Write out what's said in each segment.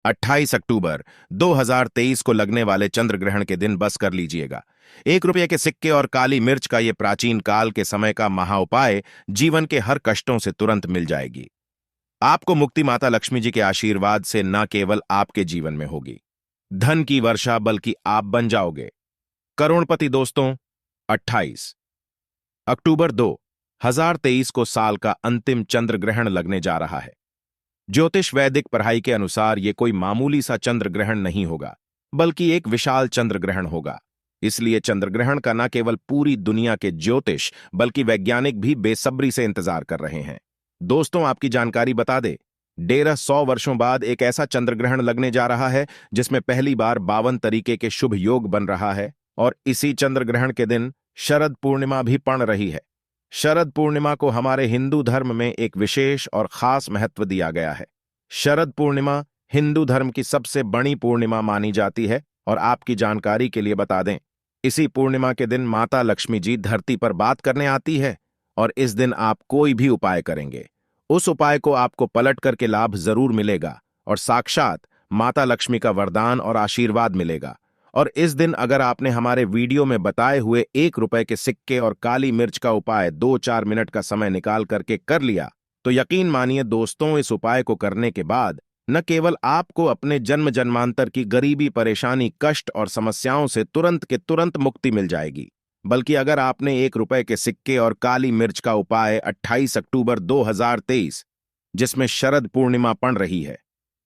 28 अक्टूबर 2023 को लगने वाले चंद्र ग्रहण के दिन बस कर लीजिएगा। 1 रुपये के सिक्के और काली मिर्च का ये प्राचीन काल के समय का महाउपाय जीवन के हर कष्टों से तुरंत मिल जाएगी। आपको मुक्ति माता लक्ष्मी जी के आशीर्वाद से न केवल आपके जीवन में होगी धन की वर्षा, बल्कि आप बन जाओगे करोड़पति। दोस्तों, 28 अक्टूबर 2023 को साल का अंतिम चंद्र ग्रहण लगने जा रहा है। ज्योतिष वैदिक पढ़ाई के अनुसार ये कोई मामूली सा चंद्र ग्रहण नहीं होगा, बल्कि एक विशाल चंद्र ग्रहण होगा। इसलिए चंद्र ग्रहण का न केवल पूरी दुनिया के ज्योतिष बल्कि वैज्ञानिक भी बेसब्री से इंतजार कर रहे हैं। दोस्तों, आपकी जानकारी बता दे, 150 वर्षों बाद एक ऐसा चंद्र ग्रहण लगने जा रहा है जिसमें पहली बार 52 तरीके के शुभ योग बन रहा है। और इसी चंद्र ग्रहण के दिन शरद पूर्णिमा भी पड़ रही है। शरद पूर्णिमा को हमारे हिंदू धर्म में एक विशेष और खास महत्व दिया गया है। शरद पूर्णिमा हिंदू धर्म की सबसे बड़ी पूर्णिमा मानी जाती है। और आपकी जानकारी के लिए बता दें, इसी पूर्णिमा के दिन माता लक्ष्मी जी धरती पर बात करने आती है। और इस दिन आप कोई भी उपाय करेंगे, उस उपाय को आपको पलट करके लाभ जरूर मिलेगा और साक्षात माता लक्ष्मी का वरदान और आशीर्वाद मिलेगा। और इस दिन अगर आपने हमारे वीडियो में बताए हुए 1 रुपए के सिक्के और काली मिर्च का उपाय 2-4 मिनट का समय निकाल करके कर लिया, तो यकीन मानिए दोस्तों, इस उपाय को करने के बाद न केवल आपको अपने जन्म जन्मांतर की गरीबी, परेशानी, कष्ट और समस्याओं से तुरंत के तुरंत मुक्ति मिल जाएगी, बल्कि अगर आपने 1 रुपए के सिक्के और काली मिर्च का उपाय 28 अक्टूबर 2023, जिसमें शरद पूर्णिमा पड़ रही है,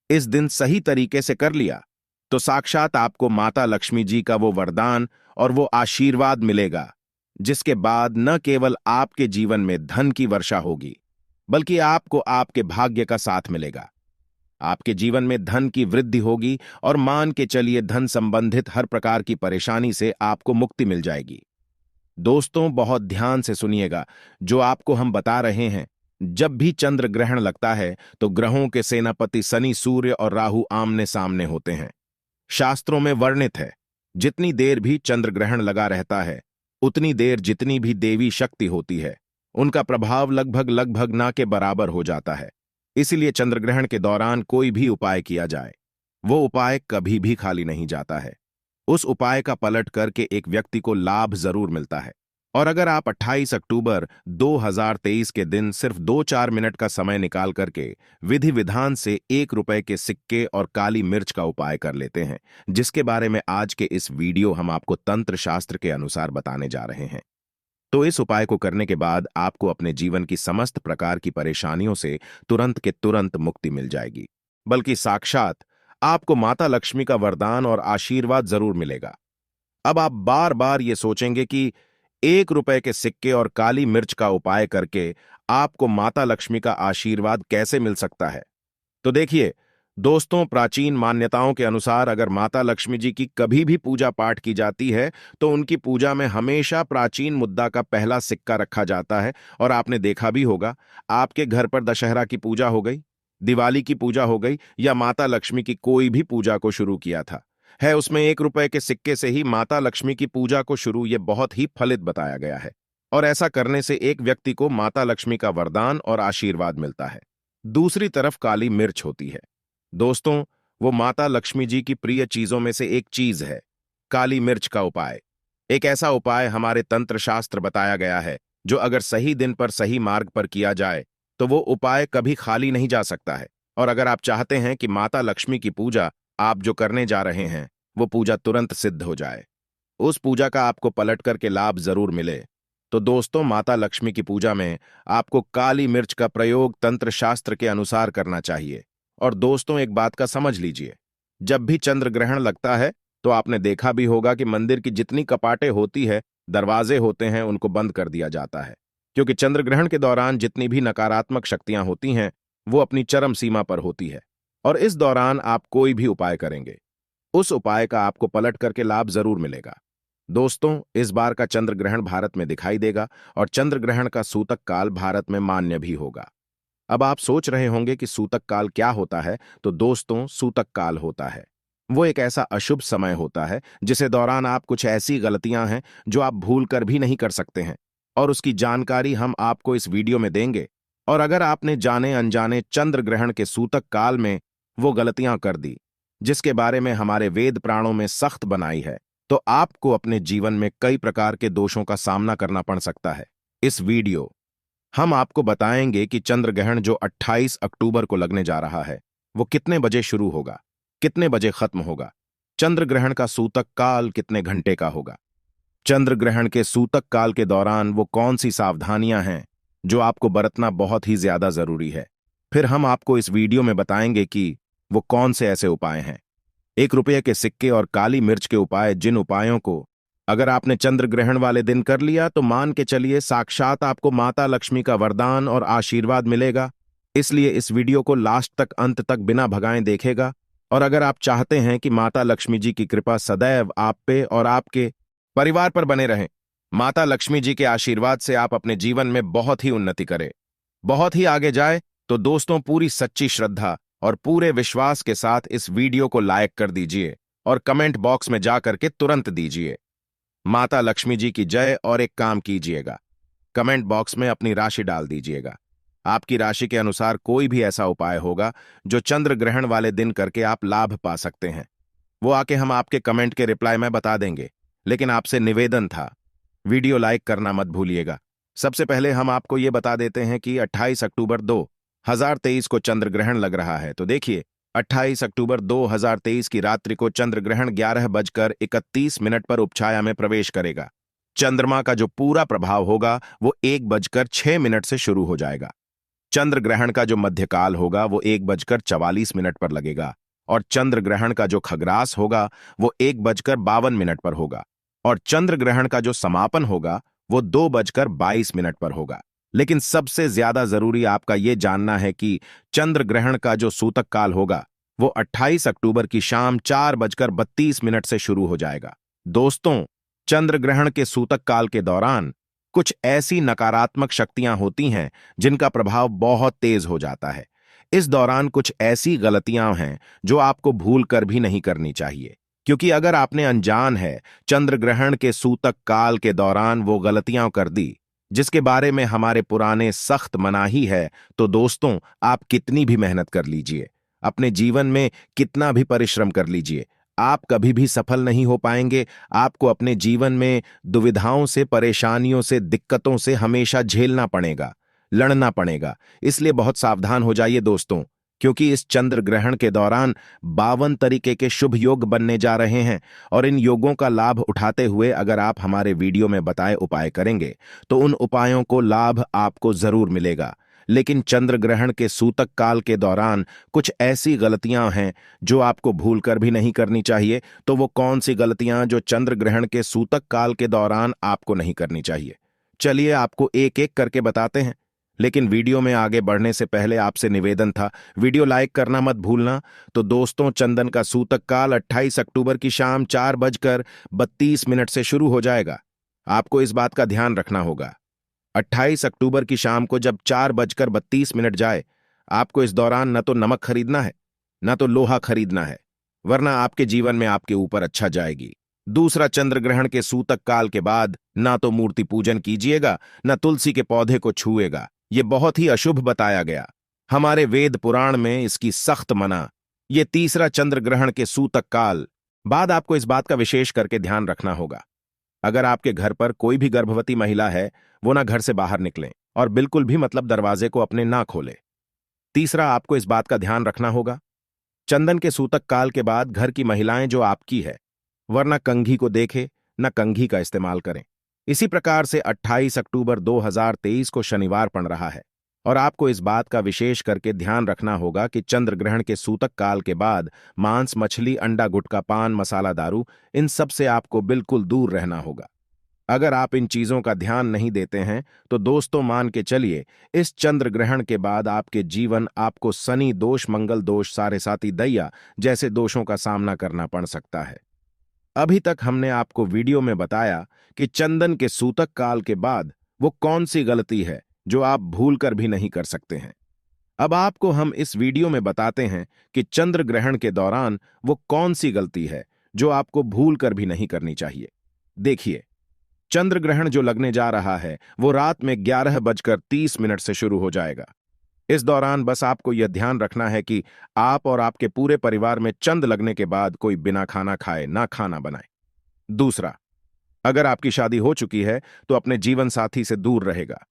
इस दिन सही तरीके से कर लिया, तो साक्षात आपको माता लक्ष्मी जी का वो वरदान और वो आशीर्वाद मिलेगा, जिसके बाद न केवल आपके जीवन में धन की वर्षा होगी, बल्कि आपको आपके भाग्य का साथ मिलेगा। आपके जीवन में धन की वृद्धि होगी और मान के चलिए धन संबंधित हर प्रकार की परेशानी से आपको मुक्ति मिल जाएगी। दोस्तों, बहुत ध्यान से सुनिएगा, जो आपको हम बता रहे हैं। जब भी चंद्र ग्रहण लगता है तो ग्रहों के सेनापति शनि, सूर्य और राहु आमने सामने होते हैं। शास्त्रों में वर्णित है, जितनी देर भी चंद्र ग्रहण लगा रहता है, उतनी देर जितनी भी देवी शक्ति होती है, उनका प्रभाव लगभग लगभग ना के बराबर हो जाता है। इसलिए चंद्र ग्रहण के दौरान कोई भी उपाय किया जाए, वो उपाय कभी भी खाली नहीं जाता है। उस उपाय का पलट करके एक व्यक्ति को लाभ जरूर मिलता है। और अगर आप 28 अक्टूबर 2023 के दिन सिर्फ 2-4 मिनट का समय निकाल करके विधि विधान से 1 रुपए के सिक्के और काली मिर्च का उपाय कर लेते हैं, जिसके बारे में आज के इस वीडियो हम आपको तंत्र शास्त्र के अनुसार बताने जा रहे हैं, तो इस उपाय को करने के बाद आपको अपने जीवन की समस्त प्रकार की परेशानियों से तुरंत के तुरंत मुक्ति मिल जाएगी, बल्कि साक्षात आपको माता लक्ष्मी का वरदान और आशीर्वाद जरूर मिलेगा। अब आप बार बार ये सोचेंगे कि 1 रुपए के सिक्के और काली मिर्च का उपाय करके आपको माता लक्ष्मी का आशीर्वाद कैसे मिल सकता है। तो देखिए दोस्तों, प्राचीन मान्यताओं के अनुसार अगर माता लक्ष्मी जी की कभी भी पूजा पाठ की जाती है तो उनकी पूजा में हमेशा प्राचीन मुद्रा का पहला सिक्का रखा जाता है। और आपने देखा भी होगा, आपके घर पर दशहरा की पूजा हो गई, दिवाली की पूजा हो गई, या माता लक्ष्मी की कोई भी पूजा को शुरू किया था है, उसमें 1 रुपए के सिक्के से ही माता लक्ष्मी की पूजा को शुरू, ये बहुत ही फलित बताया गया है। और ऐसा करने से एक व्यक्ति को माता लक्ष्मी का वरदान और आशीर्वाद मिलता है। दूसरी तरफ काली मिर्च होती है। दोस्तों, वो माता लक्ष्मी जी की प्रिय चीजों में से एक चीज है। काली मिर्च का उपाय एक ऐसा उपाय हमारे तंत्र शास्त्र बताया गया है, जो अगर सही दिन पर सही मार्ग पर किया जाए तो वो उपाय कभी खाली नहीं जा सकता है। और अगर आप चाहते हैं कि माता लक्ष्मी की पूजा आप जो करने जा रहे हैं वो पूजा तुरंत सिद्ध हो जाए, उस पूजा का आपको पलट करके लाभ जरूर मिले, तो दोस्तों, माता लक्ष्मी की पूजा में आपको काली मिर्च का प्रयोग तंत्र शास्त्र के अनुसार करना चाहिए। और दोस्तों, एक बात का समझ लीजिए, जब भी चंद्र ग्रहण लगता है तो आपने देखा भी होगा कि मंदिर की जितनी कपाटें होती है, दरवाजे होते हैं, उनको बंद कर दिया जाता है, क्योंकि चंद्र ग्रहण के दौरान जितनी भी नकारात्मक शक्तियां होती हैं वो अपनी चरम सीमा पर होती है। और इस दौरान आप कोई भी उपाय करेंगे, उस उपाय का आपको पलट करके लाभ जरूर मिलेगा। दोस्तों, इस बार का चंद्र ग्रहण भारत में दिखाई देगा और चंद्र ग्रहण का सूतक काल भारत में मान्य भी होगा। अब आप सोच रहे होंगे कि सूतक काल क्या होता है, तो दोस्तों, सूतक काल होता है वो एक ऐसा अशुभ समय होता है जिसे दौरान आप कुछ ऐसी गलतियां हैं जो आप भूल कर भी नहीं कर सकते हैं, और उसकी जानकारी हम आपको इस वीडियो में देंगे। और अगर आपने जाने अनजाने चंद्र ग्रहण के सूतक काल में वो गलतियां कर दी, जिसके बारे में हमारे वेद पुराणों में सख्त बनाई है, तो आपको अपने जीवन में कई प्रकार के दोषों का सामना करना पड़ सकता है। इस वीडियो हम आपको बताएंगे कि चंद्र ग्रहण जो 28 अक्टूबर को लगने जा रहा है, वो कितने बजे शुरू होगा, कितने बजे खत्म होगा, चंद्र ग्रहण का सूतक काल कितने घंटे का होगा, चंद्र ग्रहण के सूतक काल के दौरान वो कौन सी सावधानियां हैं जो आपको बरतना बहुत ही ज्यादा जरूरी है। फिर हम आपको इस वीडियो में बताएंगे कि वो कौन से ऐसे उपाय हैं, 1 रुपये के सिक्के और काली मिर्च के उपाय, जिन उपायों को अगर आपने चंद्र ग्रहण वाले दिन कर लिया तो मान के चलिए साक्षात आपको माता लक्ष्मी का वरदान और आशीर्वाद मिलेगा। इसलिए इस वीडियो को लास्ट तक, अंत तक बिना भगाएं देखेगा। और अगर आप चाहते हैं कि माता लक्ष्मी जी की कृपा सदैव आप पे और आपके परिवार पर बने रहें, माता लक्ष्मी जी के आशीर्वाद से आप अपने जीवन में बहुत ही उन्नति करें, बहुत ही आगे जाए, तो दोस्तों पूरी सच्ची श्रद्धा और पूरे विश्वास के साथ इस वीडियो को लाइक कर दीजिए और कमेंट बॉक्स में जाकर के तुरंत दीजिए माता लक्ष्मी जी की जय। और एक काम कीजिएगा, कमेंट बॉक्स में अपनी राशि डाल दीजिएगा। आपकी राशि के अनुसार कोई भी ऐसा उपाय होगा जो चंद्र ग्रहण वाले दिन करके आप लाभ पा सकते हैं, वो आके हम आपके कमेंट के रिप्लाई में बता देंगे। लेकिन आपसे निवेदन था, वीडियो लाइक करना मत भूलिएगा। सबसे पहले हम आपको ये बता देते हैं कि 28 अक्टूबर 2023 को चंद्र ग्रहण लग रहा है। तो देखिए, 28 अक्टूबर 2023 की रात्रि को चंद्र ग्रहण 11:31 पर उपछाया में प्रवेश करेगा। चंद्रमा का जो पूरा प्रभाव होगा वो 1:06 से शुरू हो जाएगा। चंद्र ग्रहण का जो मध्यकाल होगा वो 1:44 पर लगेगा और चंद्र ग्रहण का जो खग्रास होगा वो 1:52 पर होगा और चंद्र ग्रहण का जो समापन होगा वो 2:22 पर होगा। लेकिन सबसे ज्यादा जरूरी आपका यह जानना है कि चंद्र ग्रहण का जो सूतक काल होगा वो 28 अक्टूबर की शाम 4:32 से शुरू हो जाएगा। दोस्तों, चंद्र ग्रहण के सूतक काल के दौरान कुछ ऐसी नकारात्मक शक्तियां होती हैं जिनका प्रभाव बहुत तेज हो जाता है। इस दौरान कुछ ऐसी गलतियां हैं जो आपको भूल कर भी नहीं करनी चाहिए, क्योंकि अगर आपने अनजान है चंद्र ग्रहण के सूतक काल के दौरान वो गलतियां कर दी जिसके बारे में हमारे पुराने सख्त मनाही है, तो दोस्तों आप कितनी भी मेहनत कर लीजिए, अपने जीवन में कितना भी परिश्रम कर लीजिए, आप कभी भी सफल नहीं हो पाएंगे। आपको अपने जीवन में दुविधाओं से, परेशानियों से, दिक्कतों से हमेशा झेलना पड़ेगा, लड़ना पड़ेगा। इसलिए बहुत सावधान हो जाइए दोस्तों, क्योंकि इस चंद्र ग्रहण के दौरान 52 तरीके के शुभ योग बनने जा रहे हैं और इन योगों का लाभ उठाते हुए अगर आप हमारे वीडियो में बताए उपाय करेंगे तो उन उपायों को लाभ आपको जरूर मिलेगा। लेकिन चंद्र ग्रहण के सूतक काल के दौरान कुछ ऐसी गलतियां हैं जो आपको भूलकर भी नहीं करनी चाहिए। तो वो कौन सी गलतियां जो चंद्र ग्रहण के सूतक काल के दौरान आपको नहीं करनी चाहिए, चलिए आपको एक एक करके बताते हैं। लेकिन वीडियो में आगे बढ़ने से पहले आपसे निवेदन था, वीडियो लाइक करना मत भूलना। तो दोस्तों, चंदन का सूतक काल 28 अक्टूबर की शाम 4:32 से शुरू हो जाएगा। आपको इस बात का ध्यान रखना होगा, 28 अक्टूबर की शाम को जब 4:32 जाए, आपको इस दौरान न तो नमक खरीदना है, न तो लोहा खरीदना है, वरना आपके जीवन में आपके ऊपर अच्छा जाएगी। दूसरा, चंद्र ग्रहण के सूतक काल के बाद ना तो मूर्ति पूजन कीजिएगा, न तुलसी के पौधे को छुएगा, ये बहुत ही अशुभ बताया गया हमारे वेद पुराण में, इसकी सख्त मना। ये तीसरा, चंद्र ग्रहण के सूतक काल बाद आपको इस बात का विशेष करके ध्यान रखना होगा, अगर आपके घर पर कोई भी गर्भवती महिला है वो ना घर से बाहर निकलें और बिल्कुल भी मतलब दरवाजे को अपने ना खोले। तीसरा, आपको इस बात का ध्यान रखना होगा, चंदन के सूतक काल के बाद घर की महिलाएं जो आपकी है वरना कंघी को देखे न कंघी का इस्तेमाल करें। इसी प्रकार से 28 अक्टूबर 2023 को शनिवार पड़ रहा है और आपको इस बात का विशेष करके ध्यान रखना होगा कि चंद्र ग्रहण के सूतक काल के बाद मांस, मछली, अंडा, गुटखा, पान, मसाला, दारू, इन सब से आपको बिल्कुल दूर रहना होगा। अगर आप इन चीजों का ध्यान नहीं देते हैं तो दोस्तों मान के चलिए इस चंद्र ग्रहण के बाद आपके जीवन आपको शनि दोष, मंगल दोष, सारे साती दैया जैसे दोषों का सामना करना पड़ सकता है। अभी तक हमने आपको वीडियो में बताया कि चंदन के सूतक काल के बाद वो कौन सी गलती है जो आप भूल कर भी नहीं कर सकते हैं। अब आपको हम इस वीडियो में बताते हैं कि चंद्र ग्रहण के दौरान वो कौन सी गलती है जो आपको भूल कर भी नहीं करनी चाहिए। देखिए, चंद्र ग्रहण जो लगने जा रहा है वो रात में 11:30 से शुरू हो जाएगा। इस दौरान बस आपको यह ध्यान रखना है कि आप और आपके पूरे परिवार में चंद लगने के बाद कोई बिना खाना खाए ना खाना बनाए। दूसरा, अगर आपकी शादी हो चुकी है तो अपने जीवन साथी से दूर रहेगा।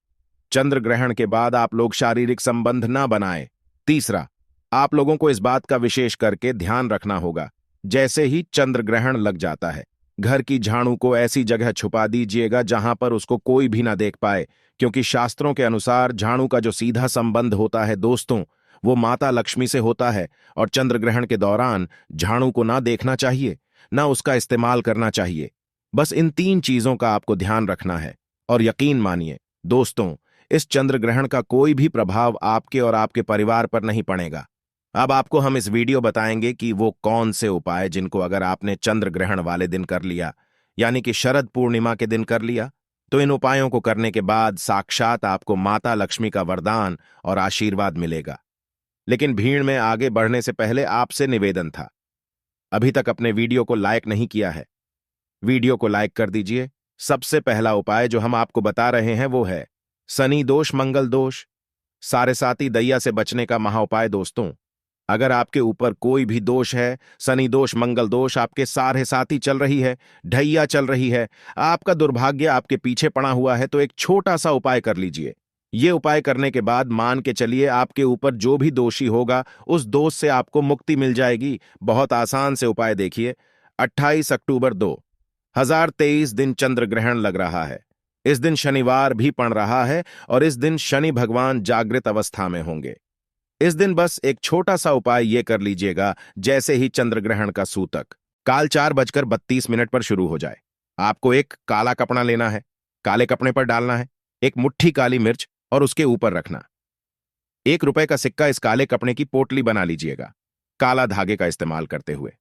चंद्र ग्रहण के बाद आप लोग शारीरिक संबंध ना बनाएं। तीसरा, आप लोगों को इस बात का विशेष करके ध्यान रखना होगा, जैसे ही चंद्र ग्रहण लग जाता है घर की झाड़ू को ऐसी जगह छुपा दीजिएगा जहां पर उसको कोई भी ना देख पाए, क्योंकि शास्त्रों के अनुसार झाड़ू का जो सीधा संबंध होता है दोस्तों, वो माता लक्ष्मी से होता है और चंद्र ग्रहण के दौरान झाड़ू को ना देखना चाहिए, ना उसका इस्तेमाल करना चाहिए। बस इन 3 चीजों का आपको ध्यान रखना है और यकीन मानिए दोस्तों, इस चंद्र ग्रहण का कोई भी प्रभाव आपके और आपके परिवार पर नहीं पड़ेगा। अब आपको हम इस वीडियो बताएंगे कि वो कौन से उपाय जिनको अगर आपने चंद्र ग्रहण वाले दिन कर लिया, यानी कि शरद पूर्णिमा के दिन कर लिया, तो इन उपायों को करने के बाद साक्षात आपको माता लक्ष्मी का वरदान और आशीर्वाद मिलेगा। लेकिन भीड़ में आगे बढ़ने से पहले आपसे निवेदन था, अभी तक अपने वीडियो को लाइक नहीं किया है, वीडियो को लाइक कर दीजिए। सबसे पहला उपाय जो हम आपको बता रहे हैं वो है शनि दोष मंगल दोष, सारे साथी दैया से बचने का महाउपाय। दोस्तों, अगर आपके ऊपर कोई भी दोष है, शनि दोष मंगल दोष, आपके सारे साथी चल रही है, ढैया चल रही है, आपका दुर्भाग्य आपके पीछे पड़ा हुआ है, तो एक छोटा सा उपाय कर लीजिए। ये उपाय करने के बाद मान के चलिए आपके ऊपर जो भी दोषी होगा उस दोष से आपको मुक्ति मिल जाएगी। बहुत आसान से उपाय देखिए। 28 अक्टूबर 2023 दिन चंद्र ग्रहण लग रहा है। इस दिन शनिवार भी पड़ रहा है और इस दिन शनि भगवान जागृत अवस्था में होंगे। इस दिन बस एक छोटा सा उपाय ये कर लीजिएगा, जैसे ही चंद्र ग्रहण का सूतक काल 4:32 पर शुरू हो जाए, आपको एक काला कपड़ा लेना है, काले कपड़े पर डालना है एक मुट्ठी काली मिर्च और उसके ऊपर रखना ₹1 का सिक्का। इस काले कपड़े की पोटली बना लीजिएगा काला धागे का इस्तेमाल करते हुए।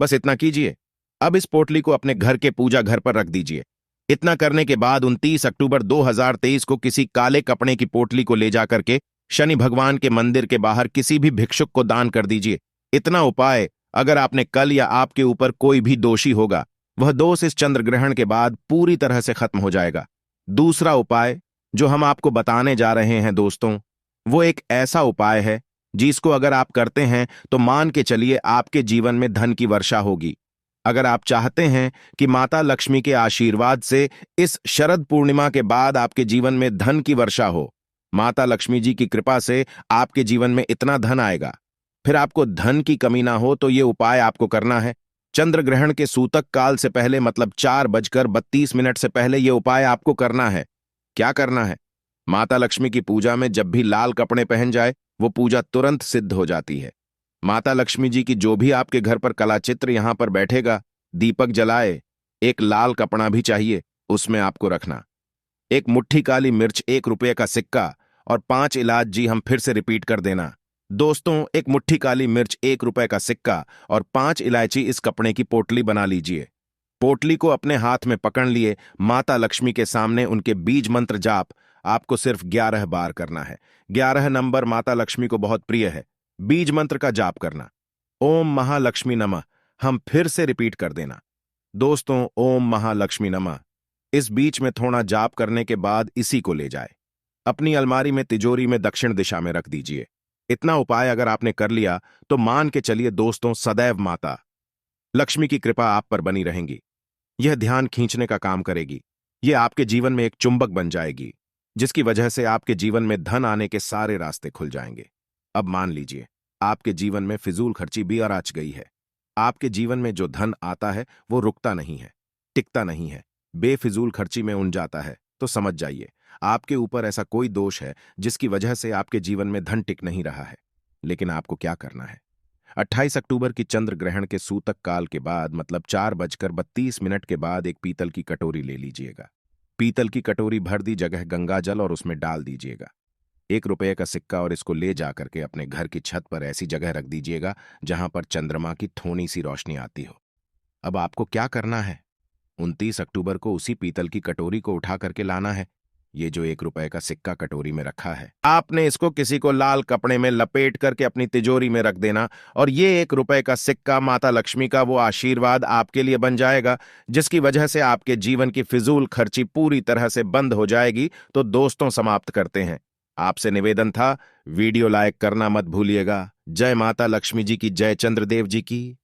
बस इतना कीजिए। अब इस पोटली को अपने घर के पूजा घर पर रख दीजिए। इतना करने के बाद 29 अक्टूबर 2023 को किसी काले कपड़े की पोटली को ले जाकर के शनि भगवान के मंदिर के बाहर किसी भी भिक्षुक को दान कर दीजिए। इतना उपाय अगर आपने कल या आपके ऊपर कोई भी दोषी होगा, वह दोष इस चंद्र ग्रहण के बाद पूरी तरह से खत्म हो जाएगा। दूसरा उपाय जो हम आपको बताने जा रहे हैं दोस्तों, वो एक ऐसा उपाय है जिसको अगर आप करते हैं तो मान के चलिए आपके जीवन में धन की वर्षा होगी। अगर आप चाहते हैं कि माता लक्ष्मी के आशीर्वाद से इस शरद पूर्णिमा के बाद आपके जीवन में धन की वर्षा हो, माता लक्ष्मी जी की कृपा से आपके जीवन में इतना धन आएगा, फिर आपको धन की कमी ना हो, तो ये उपाय आपको करना है। चंद्र ग्रहण के सूतक काल से पहले मतलब 4:32 से पहले ये उपाय आपको करना है। क्या करना है? माता लक्ष्मी की पूजा में जब भी लाल कपड़े पहन जाए, वो पूजा तुरंत सिद्ध हो जाती है। माता लक्ष्मी जी की जो भी आपके घर पर कला चित्र यहां पर बैठेगा, दीपक जलाए, एक लाल कपड़ा भी चाहिए, उसमें आपको रखना एक मुट्ठी काली मिर्च, ₹1 का सिक्का और 5 इलायची। जी हम फिर से रिपीट कर देना दोस्तों, एक मुट्ठी काली मिर्च, ₹1 का सिक्का और 5 इलायची इस कपड़े की पोटली बना लीजिए। पोटली को अपने हाथ में पकड़ लिए माता लक्ष्मी के सामने उनके बीज मंत्र जाप आपको सिर्फ 11 बार करना है। 11 नंबर माता लक्ष्मी को बहुत प्रिय है। बीज मंत्र का जाप करना, ओम महालक्ष्मी नमः। हम फिर से रिपीट कर देना दोस्तों, ओम महालक्ष्मी नमः। इस बीच में थोड़ा जाप करने के बाद इसी को ले जाए अपनी अलमारी में तिजोरी में दक्षिण दिशा में रख दीजिए। इतना उपाय अगर आपने कर लिया तो मान के चलिए दोस्तों, सदैव माता लक्ष्मी की कृपा आप पर बनी रहेंगी। यह ध्यान खींचने का काम करेगी। यह आपके जीवन में एक चुंबक बन जाएगी, जिसकी वजह से आपके जीवन में धन आने के सारे रास्ते खुल जाएंगे। अब मान लीजिए आपके जीवन में फिजूल खर्ची भी अराच गई है। आपके जीवन में जो धन आता है वो रुकता नहीं है, टिकता नहीं है, बेफिजूल खर्ची में उन जाता है। तो समझ जाइए आपके ऊपर ऐसा कोई दोष है जिसकी वजह से आपके जीवन में धन टिक नहीं रहा है। लेकिन आपको क्या करना है? 28 अक्टूबर की चंद्र ग्रहण के सूतक काल के बाद मतलब 4:32 के बाद एक पीतल की कटोरी ले लीजिएगा। पीतल की कटोरी भर दी जगह गंगा जल और उसमें डाल दीजिएगा ₹1 का सिक्का और इसको ले जाकर के अपने घर की छत पर ऐसी जगह रख दीजिएगा जहां पर चंद्रमा की थोड़ी सी रोशनी आती हो। अब आपको क्या करना है? 29 अक्टूबर को उसी पीतल की कटोरी को उठा करके लाना है। ये जो ₹1 का सिक्का कटोरी में रखा है, आपने इसको किसी को लाल कपड़े में लपेट करके अपनी तिजोरी में रख देना और ये ₹1 का सिक्का माता लक्ष्मी का वो आशीर्वाद आपके लिए बन जाएगा, जिसकी वजह से आपके जीवन की फिजूल खर्ची पूरी तरह से बंद हो जाएगी। तो दोस्तों, समाप्त करते हैं। आपसे निवेदन था, वीडियो लाइक करना मत भूलिएगा। जय माता लक्ष्मी जी की, जय चंद्रदेव जी की।